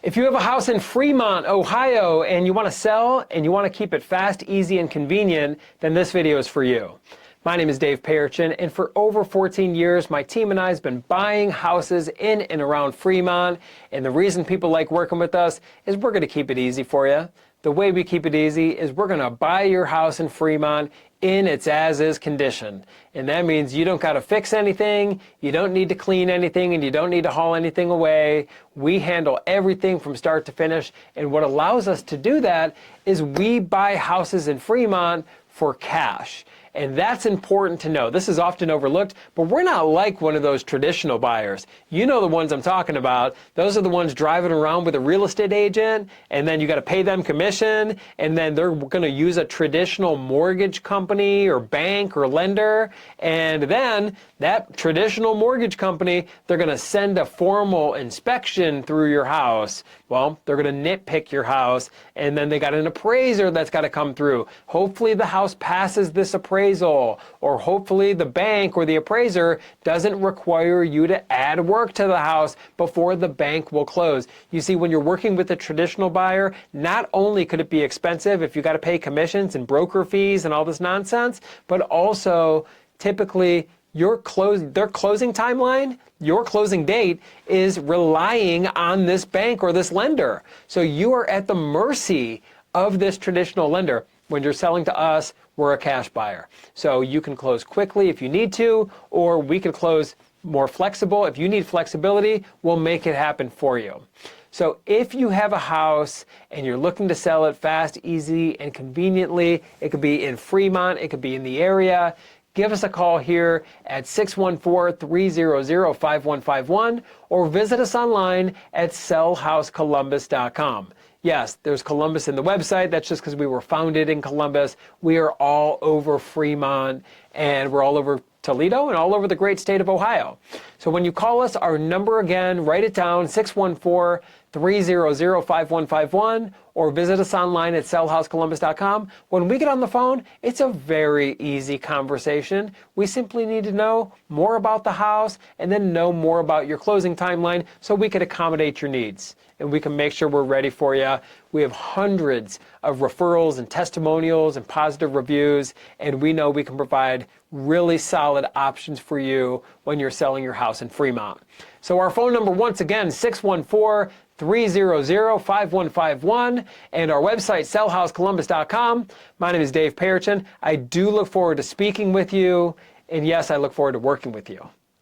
If you have a house in Fremont, Ohio, and you want to sell and you want to keep it fast, easy, and convenient, then this video is for you. My name is Dave Perichin, and for over 14 years, my team and I have been buying houses in and around Fremont. And the reason people like working with us is we're going to keep it easy for you. The way we keep it easy is we're going to buy your house in Fremont in its as-is condition. And that means you don't got to fix anything, you don't need to clean anything, and you don't need to haul anything away. We handle everything from start to finish. And what allows us to do that is we buy houses in Fremont for cash. And that's important to know. This is often overlooked, but we're not like one of those traditional buyers. You know the ones I'm talking about. Those are the ones driving around with a real estate agent, and then you got to pay them commission, and then they're going to use a traditional mortgage company or bank or lender, and then that traditional mortgage company, they're going to send a formal inspection through your house. Well, they're going to nitpick your house, and then they got an appraiser that's got to come through. Hopefully the house passes this appraisal, or hopefully the bank or the appraiser doesn't require you to add work to the house before the bank will close. You see, when you're working with a traditional buyer, not only could it be expensive if you got to pay commissions and broker fees and all this nonsense, but also typically their closing timeline, your closing date is relying on this bank or this lender. So you are at the mercy of this traditional lender. When you're selling to us, we're a cash buyer. So you can close quickly if you need to, or we can close more flexible. If you need flexibility, we'll make it happen for you. So if you have a house and you're looking to sell it fast, easy, and conveniently, it could be in Fremont, it could be in the area, give us a call here at 614-300-5151 or visit us online at sellhousecolumbus.com. Yes, there's Columbus in the website. That's just because we were founded in Columbus. We are all over Fremont, and we're all over Toledo and all over the great state of Ohio. So when you call us, our number again, write it down, 614-300-5151, or visit us online at sellhousecolumbus.com. When we get on the phone, it's a very easy conversation. We simply need to know more about the house and then know more about your closing timeline so we can accommodate your needs and we can make sure we're ready for you. We have hundreds of referrals and testimonials and positive reviews, and we know we can provide really solid options for you when you're selling your house in Fremont. So our phone number, once again, 614-300-5151, and our website, sellhousecolumbus.com. My name is Dave Perichin. I do look forward to speaking with you, and yes, I look forward to working with you.